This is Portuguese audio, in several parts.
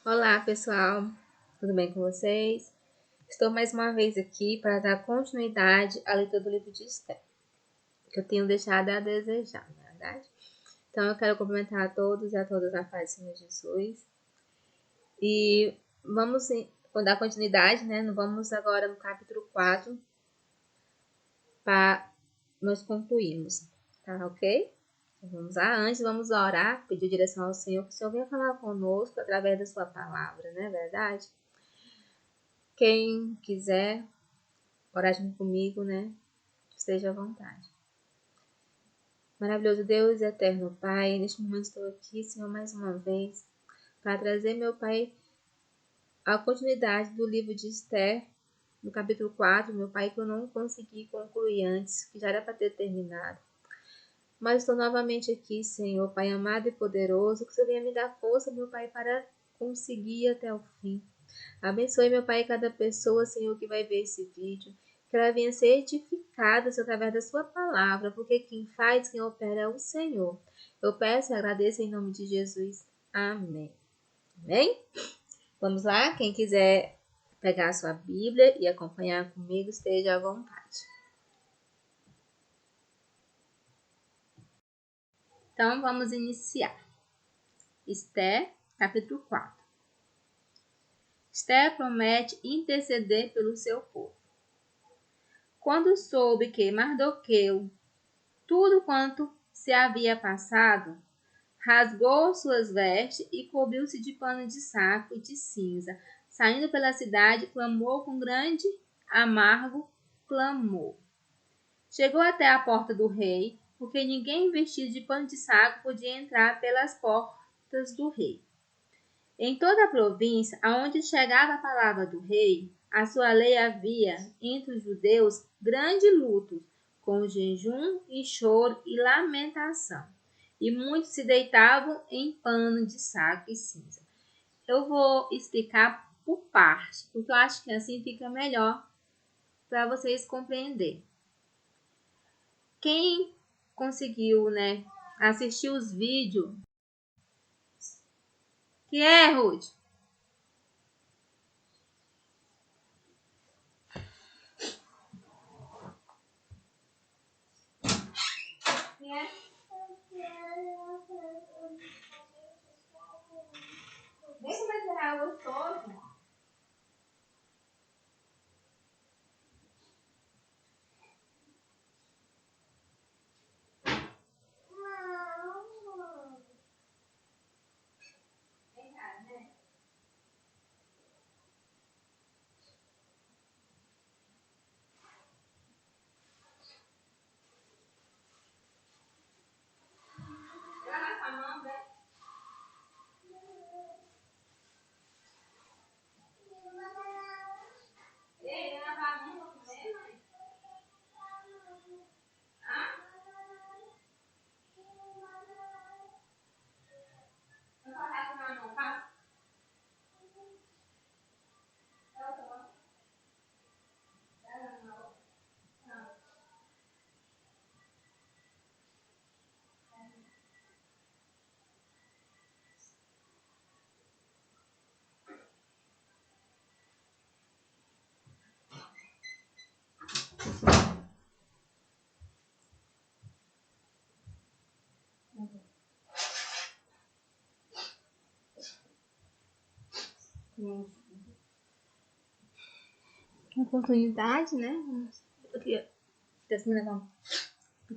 Olá pessoal, tudo bem com vocês? Estou mais uma vez aqui para dar continuidade à leitura do livro de Esther, que eu tenho deixado a desejar, não é verdade? Então eu quero cumprimentar a todos e a todas a paz do Senhor Jesus. E vamos dar continuidade, né? Vamos agora no capítulo 4 para nós concluirmos, tá ok? Então, vamos lá, antes vamos orar, pedir direção ao Senhor, que o Senhor venha falar conosco através da sua palavra, não é verdade? Quem quiser orar junto comigo, né? Esteja à vontade. Maravilhoso Deus e eterno Pai, neste momento estou aqui, Senhor, mais uma vez, para trazer, meu Pai, a continuidade do livro de Esther, no capítulo 4, meu Pai, que eu não consegui concluir antes, que já era para ter terminado. Mas estou novamente aqui, Senhor, Pai amado e poderoso, que o Senhor venha me dar força, meu Pai, para conseguir até o fim. Abençoe, meu Pai, cada pessoa, Senhor, que vai ver esse vídeo. Que ela venha ser edificada, Senhor, através da sua palavra, porque quem faz, quem opera é o Senhor. Eu peço e agradeço em nome de Jesus. Amém. Amém? Vamos lá? Quem quiser pegar a sua Bíblia e acompanhar comigo, esteja à vontade. Então, vamos iniciar. Esther, capítulo 4. Esther promete interceder pelo seu povo. Quando soube que Mardoqueu tudo quanto se havia passado, rasgou suas vestes e cobriu-se de pano de saco e de cinza. Saindo pela cidade, clamou com grande amargo clamor. Chegou até a porta do rei, porque ninguém vestido de pano de saco podia entrar pelas portas do rei. Em toda a província, aonde chegava a palavra do rei, a sua lei havia, entre os judeus, grande luto, com jejum e choro e lamentação. E muitos se deitavam em pano de saco e cinza. Eu vou explicar por parte, porque eu acho que assim fica melhor para vocês compreenderem. Quem conseguiu, assistir os vídeos... Que é, Ruth? Que é? Deixa eu meter a água toda. Oportunidade, né? Eu queria levar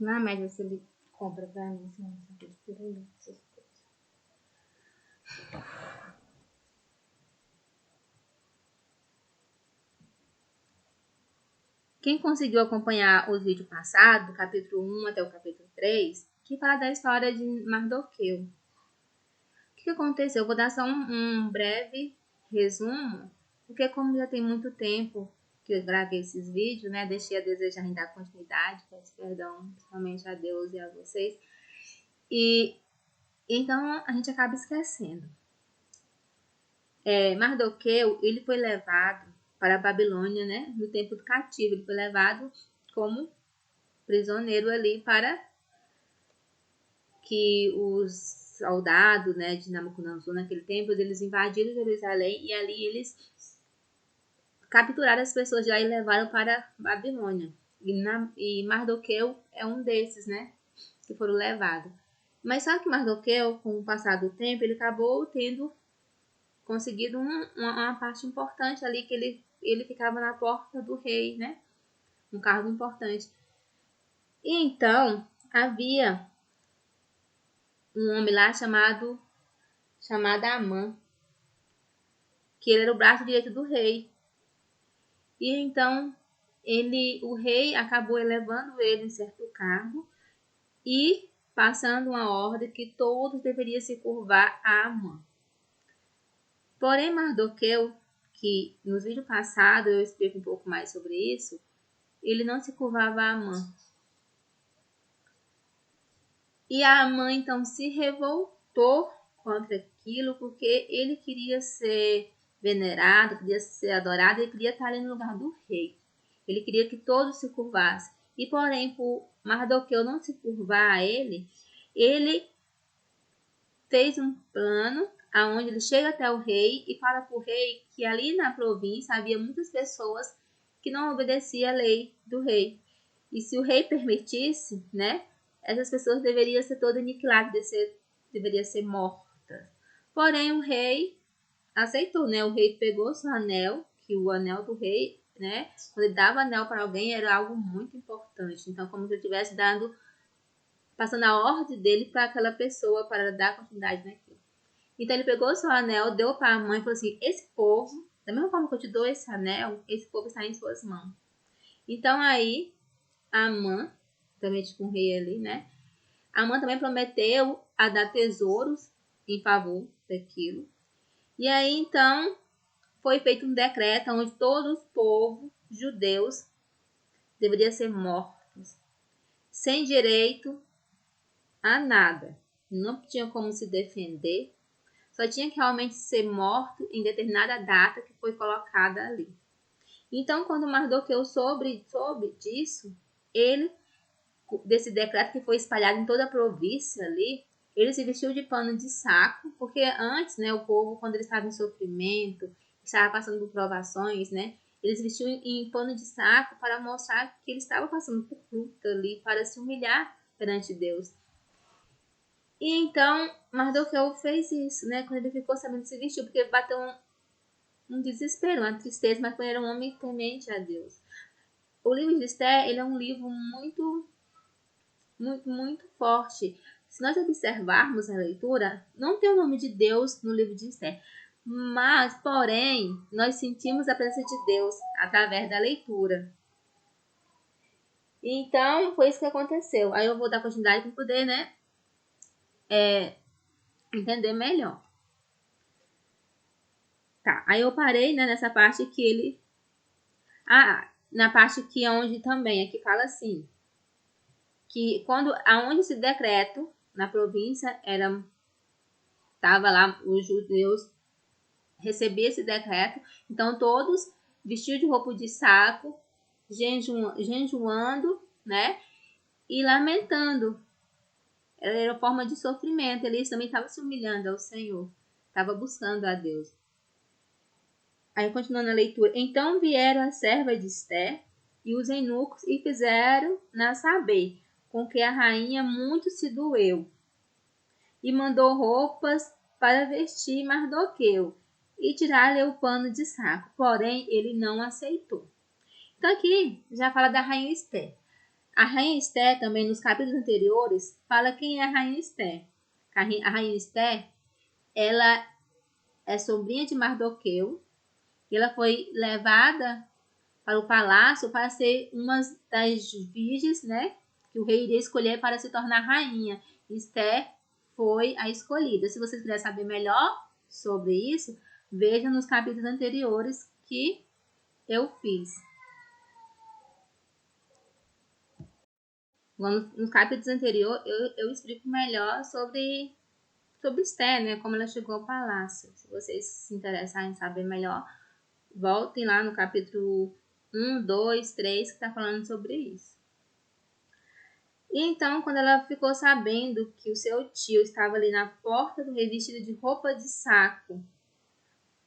na média se ele compra pra mim, se não sabe por aí, essas coisas. Quem conseguiu acompanhar os vídeos passados, do capítulo 1 até o capítulo 3, que fala da história de Mardoqueu. O que aconteceu? Eu vou dar só um breve resumo, porque como já tem muito tempo que eu gravei esses vídeos, né? Deixei a desejar em dar continuidade, peço perdão principalmente a Deus e a vocês. E então a gente acaba esquecendo. Mardoqueu, ele foi levado para a Babilônia, né? No tempo do cativo, ele foi levado como prisioneiro ali para que os soldados, né, de Nabucodonosor naquele tempo, eles invadiram Jerusalém e ali eles capturaram as pessoas de lá e levaram para Babilônia. E Mardoqueu é um desses, né, que foram levados. Mas só que Mardoqueu, com o passar do tempo, ele acabou tendo conseguido uma parte importante ali, que ele ficava na porta do rei, né, um cargo importante. E então, havia um homem lá chamado Amã, que ele era o braço direito do rei. E então, o rei acabou elevando ele em certo cargo e passando uma ordem que todos deveriam se curvar a Amã. Porém, Mardoqueu, que nos vídeos passados eu explico um pouco mais sobre isso, ele não se curvava a Amã. E a Amã então se revoltou contra aquilo, porque ele queria ser venerado, queria ser adorado, ele queria estar ali no lugar do rei. Ele queria que todos se curvassem. E porém, por Mardoqueu não se curvar a ele fez um plano aonde ele chega até o rei e fala para o rei que ali na província havia muitas pessoas que não obedeciam a lei do rei. E se o rei permitisse, né, essas pessoas deveriam ser todas aniquiladas, deveriam ser mortas. Porém, o rei aceitou, né? O rei pegou seu anel, que o anel do rei, né, quando ele dava anel para alguém, era algo muito importante. Então, como se eu estivesse passando a ordem dele para aquela pessoa, para dar continuidade naquilo. Então, ele pegou seu anel, deu para a mãe e falou assim: esse povo, da mesma forma que eu te dou esse anel, esse povo está em suas mãos. Então, aí, a Amã, também com o rei ali, né? A Amã também prometeu a dar tesouros em favor daquilo. E aí, então, foi feito um decreto onde todos os povos judeus deveriam ser mortos, sem direito a nada. Não tinha como se defender, só tinha que realmente ser morto em determinada data que foi colocada ali. Então, quando Mardoqueu soube disso, desse decreto que foi espalhado em toda a província ali, ele se vestiu de pano de saco, porque antes, né, o povo, quando ele estava em sofrimento, estava passando por provações, né, eles vestiam em pano de saco para mostrar que ele estava passando por luta ali, para se humilhar perante Deus. E então, Mardoqueu fez isso, né, quando ele ficou sabendo se vestiu, porque bateu um desespero, uma tristeza, mas quando ele era um homem temente a Deus. O livro de Esther, ele é um livro muito forte. Se nós observarmos a leitura, não tem o nome de Deus no livro de Esther, mas, porém, nós sentimos a presença de Deus através da leitura. Então, foi isso que aconteceu. Aí eu vou dar continuidade para poder, né, entender melhor. Tá, aí eu parei, né, nessa parte que ele... na parte que é onde também, aqui fala assim, que aonde esse decreto na província estava lá, os judeus recebiam esse decreto, então todos vestidos de roupa de saco, jejuando, né, e lamentando. Era uma forma de sofrimento, eles também estavam se humilhando ao Senhor, estavam buscando a Deus. Aí continuando a leitura, então vieram as servas de Esther e os eunucos e fizeram-na saber, com que a rainha muito se doeu, e mandou roupas para vestir Mardoqueu e tirar-lhe o pano de saco, porém ele não aceitou. Então aqui já fala da rainha Esther. A rainha Esther também nos capítulos anteriores fala quem é a rainha Esther. A rainha Esther, ela é sobrinha de Mardoqueu e ela foi levada para o palácio para ser uma das virgens, né, que o rei iria escolher para se tornar rainha. Esther foi a escolhida. Se vocês quiserem saber melhor sobre isso, veja nos capítulos anteriores que eu fiz. Nos capítulos anteriores eu explico melhor sobre Esther, né, como ela chegou ao palácio. Se vocês se interessarem em saber melhor, voltem lá no capítulo 1, 2, 3, que está falando sobre isso. E então, quando ela ficou sabendo que o seu tio estava ali na porta do rei vestido de roupa de saco,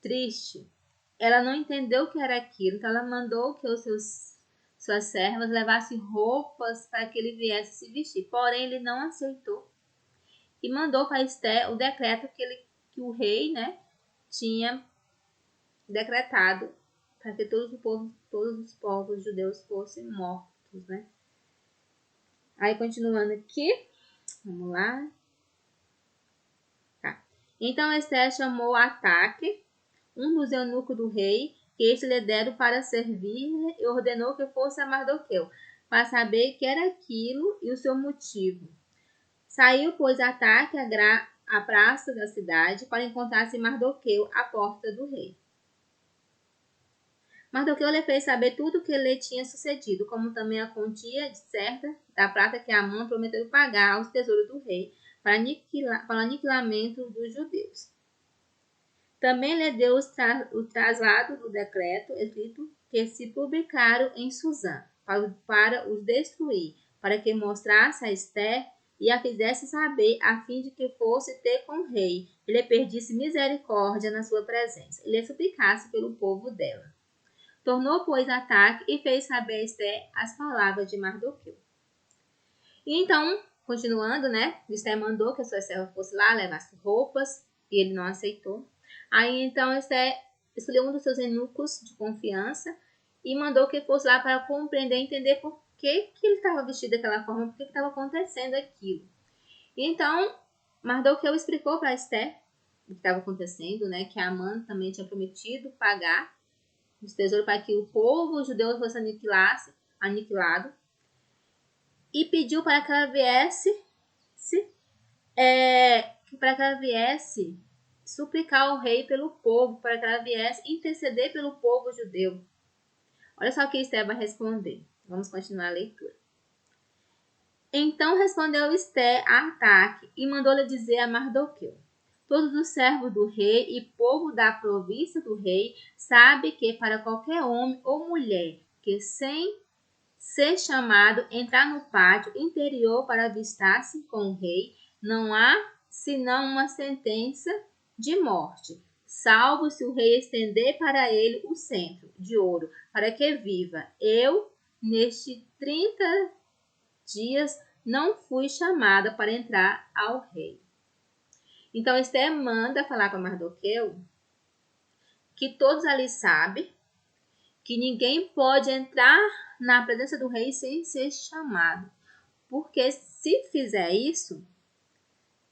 triste, ela não entendeu o que era aquilo, então ela mandou que suas servas levassem roupas para que ele viesse se vestir. Porém, ele não aceitou e mandou para Esté o decreto que o rei, né, tinha decretado para que todos os povos judeus fossem mortos, né? Aí, continuando aqui, vamos lá. Tá. Então, Esté chamou Ataque, um dos eunucos do rei, que este lhe deram para servir, e ordenou que fosse a Mardoqueu, para saber que era aquilo e o seu motivo. Saiu, pois, Ataque à praça da cidade para encontrar-se Mardoqueu à porta do rei. Mardoqueu lhe fez saber tudo o que lhe tinha sucedido, como também a quantia certa da prata que Amã prometeu pagar aos tesouros do rei para o aniquilamento dos judeus. Também lhe deu o traslado do decreto escrito que se publicaram em Suzã, para os destruir, para que mostrasse a Esther e a fizesse saber, a fim de que fosse ter com o rei, e lhe pedisse misericórdia na sua presença, e lhe suplicasse pelo povo dela. Tornou, pois, Ataque e fez saber a Esther as palavras de Mardoqueu. E então, continuando, né, Esther mandou que a sua serva fosse lá, levasse roupas, e ele não aceitou. Aí, então, Esther escolheu um dos seus eunucos de confiança e mandou que fosse lá para compreender e entender por que ele estava vestido daquela forma, por que estava acontecendo aquilo. E então, Mardoqueu explicou para Esther o que estava acontecendo, né, que Amã também tinha prometido pagar os tesouros para que o povo judeu fosse aniquilado, e pediu para que ela viesse suplicar ao rei pelo povo, para que ela viesse interceder pelo povo judeu. Olha só o que Esther vai responder. Vamos continuar a leitura. Então respondeu Esther a Ataque e mandou-lhe dizer a Mardoqueu: todos os servos do rei e povo da província do rei sabe que para qualquer homem ou mulher que sem ser chamado entrar no pátio interior para avistar-se com o rei, não há senão uma sentença de morte, salvo se o rei estender para ele o cetro de ouro, para que viva. Eu, nestes 30 dias, não fui chamada para entrar ao rei. Então Esther manda falar para Mardoqueu que todos ali sabem que ninguém pode entrar na presença do rei sem ser chamado, porque se fizer isso,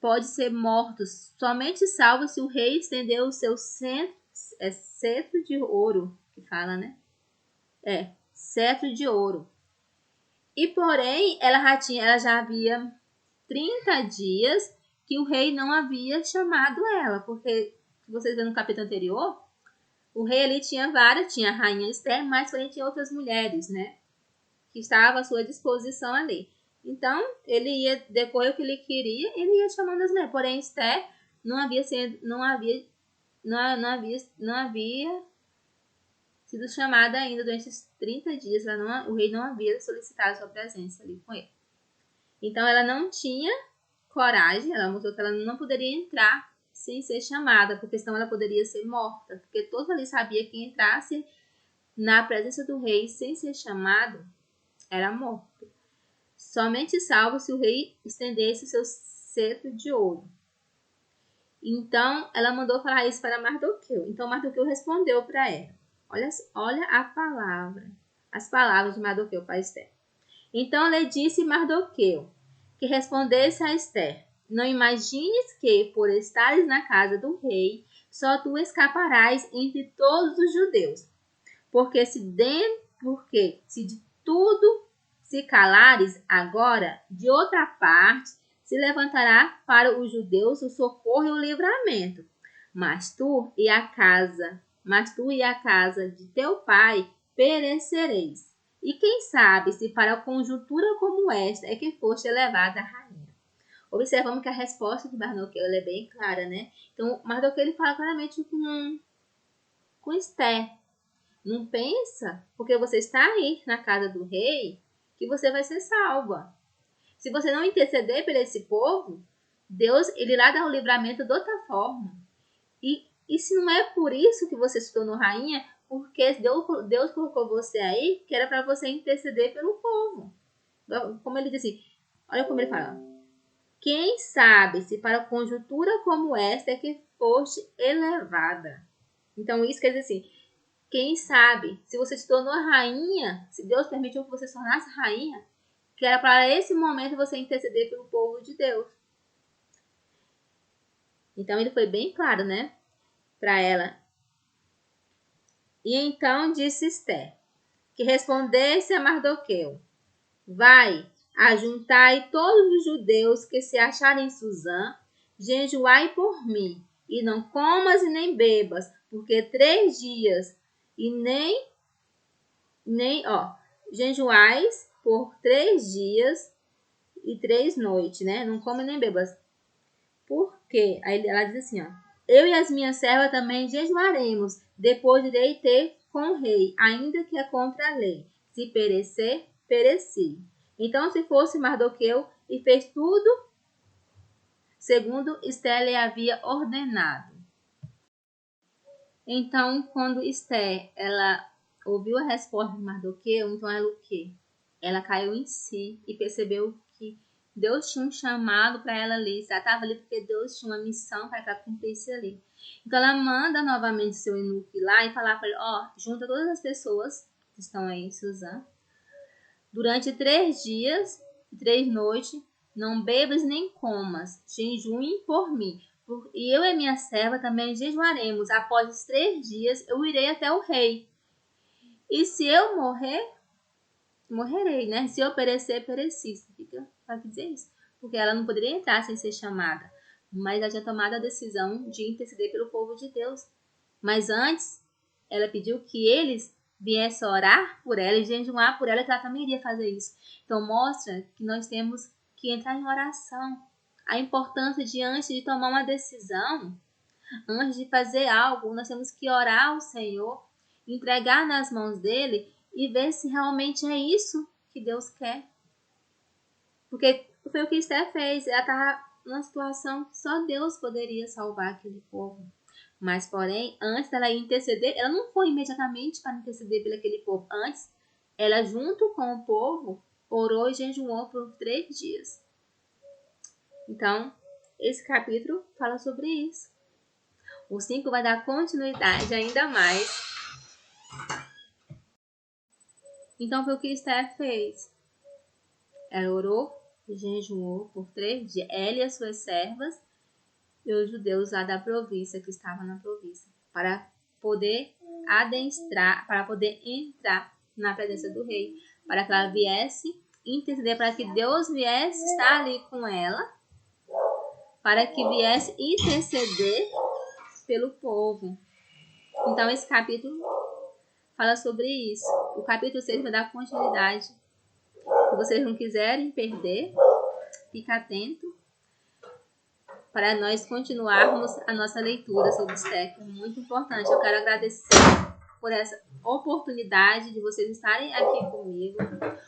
pode ser morto, somente salvo se o rei estender o seu cetro de ouro, que fala, né? Cetro de ouro. E porém, ela já havia 30 dias que o rei não havia chamado ela, porque vocês vêem no capítulo anterior, o rei ali tinha a rainha Esther, mas porém tinha outras mulheres, né? Que estavam à sua disposição ali. Então, ele ia decorrer o que ele queria, ele ia chamando as mulheres. Porém, Esther não havia sido chamada ainda durante esses 30 dias. O rei não havia solicitado sua presença ali com ele. Então, ela não tinha coragem, ela mostrou que ela não poderia entrar sem ser chamada, porque senão ela poderia ser morta. Porque todos ali sabiam que entrasse na presença do rei sem ser chamado era morto. Somente salvo se o rei estendesse o seu cetro de ouro. Então, ela mandou falar isso para Mardoqueu. Então, Mardoqueu respondeu para ela. Olha as palavras de Mardoqueu para Esther. Então, lhe disse Mardoqueu que respondesse a Esther: não imagines que, por estares na casa do rei, só tu escaparás entre todos os judeus. Porque se de tudo se calares agora, de outra parte, se levantará para os judeus o socorro e o livramento. Mas tu e a casa de teu pai perecereis. E quem sabe se para conjuntura como esta é que foste elevada a rainha. Observamos que a resposta de Mardoqueu é bem clara, né? Então, Mardoqueu ele fala claramente com Esther. Não pensa, porque você está aí na casa do rei, que você vai ser salva. Se você não interceder por esse povo, Deus, ele irá dar o livramento de outra forma. E se não é por isso que você se tornou rainha, porque Deus colocou você aí, que era para você interceder pelo povo. Como ele diz assim, olha como ele fala. Quem sabe se para conjuntura como esta é que foste elevada. Então isso quer dizer assim, quem sabe se você se tornou rainha, se Deus permitiu que você se tornasse rainha, que era para esse momento você interceder pelo povo de Deus. Então ele foi bem claro, né, para ela. E então disse Esther, que respondesse a Mardoqueu: vai, ajuntai todos os judeus que se acharem em Suzã, jejuai por mim, e não comas e nem bebas, porque 3 dias e jejuais por 3 dias e 3 noites, né? Não come nem bebas. Por quê? Aí ela diz assim, ó. Eu e as minhas servas também jejuaremos, depois irei ter com o rei, ainda que é contra a lei. Se perecer, pereci. Então se fosse Mardoqueu e fez tudo segundo Esther lhe havia ordenado. Então, quando Esther, ela ouviu a resposta de Mardoqueu, então ela o quê? Ela caiu em si e percebeu que Deus tinha um chamado para ela ali. Ela estava ali porque Deus tinha uma missão para que ela cumprisse ali. Então ela manda novamente seu eunuco ir lá e falar para ele, junta todas as pessoas que estão aí em Suzã. Durante 3 dias e 3 noites, não bebas nem comas, jejuem por mim. E eu e minha serva também jejuaremos. Após os 3 dias, eu irei até o rei. E se eu morrer, morrerei, né? Se eu perecer, pereci. Fica para dizer isso. Porque ela não poderia entrar sem ser chamada. Mas ela tinha tomado a decisão de interceder pelo povo de Deus. Mas antes, ela pediu que eles viessem orar por ela e jejuar por ela, que ela também iria fazer isso. Então mostra que nós temos que entrar em oração. A importância de antes de tomar uma decisão, antes de fazer algo, nós temos que orar ao Senhor, entregar nas mãos dele e ver se realmente é isso que Deus quer. Porque foi o que Esther fez. Ela estava numa situação que só Deus poderia salvar aquele povo. Mas, porém, antes dela interceder, ela não foi imediatamente para interceder pelo aquele povo. Antes, ela junto com o povo, orou e jejuou por 3 dias. Então, esse capítulo fala sobre isso. O 5 vai dar continuidade ainda mais. Então, foi o que Esther fez. Ela orou e jejuou por 3 dias. Ela e as suas servas e os judeus lá da província, que estavam na província, para poder adentrar, para poder entrar na presença do rei, para que ela viesse interceder, para que Deus viesse estar ali com ela, para que viesse interceder pelo povo. Então esse capítulo fala sobre isso. O capítulo 6 vai dar continuidade. Se vocês não quiserem perder, fica atento para nós continuarmos a nossa leitura sobre Esther, que é muito importante. Eu quero agradecer por essa oportunidade de vocês estarem aqui comigo,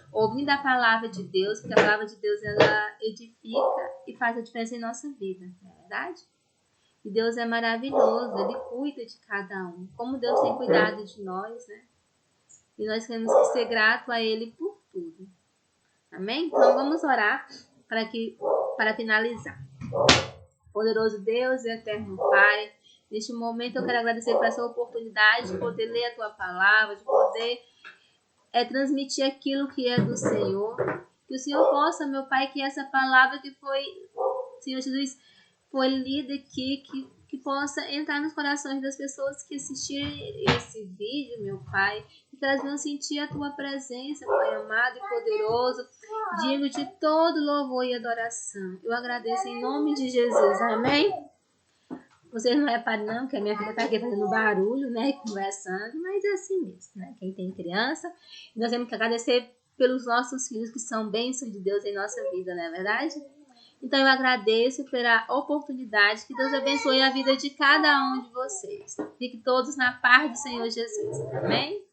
ouvindo a palavra de Deus, porque a palavra de Deus ela edifica e faz a diferença em nossa vida, não é verdade? E Deus é maravilhoso, Ele cuida de cada um, como Deus tem cuidado de nós, né? E nós temos que ser grato a Ele por tudo. Amém? Então vamos orar para finalizar. Poderoso Deus e eterno Pai, neste momento eu quero agradecer por essa oportunidade de poder ler a Tua palavra, de poder transmitir aquilo que é do Senhor. Que o Senhor possa, meu Pai, que essa palavra que foi, Senhor Jesus, foi lida aqui, que possa entrar nos corações das pessoas que assistirem esse vídeo, meu Pai, e que elas venham sentir a Tua presença, Pai amado e poderoso, digno de todo louvor e adoração. Eu agradeço em nome de Jesus, amém? Vocês não reparem não, que a minha filha está aqui fazendo barulho, né, conversando, mas é assim mesmo, né, quem tem criança, nós temos que agradecer pelos nossos filhos que são bênçãos de Deus em nossa vida, não é verdade? Então eu agradeço pela oportunidade, que Deus abençoe a vida de cada um de vocês. Fiquem todos na paz do Senhor Jesus, amém?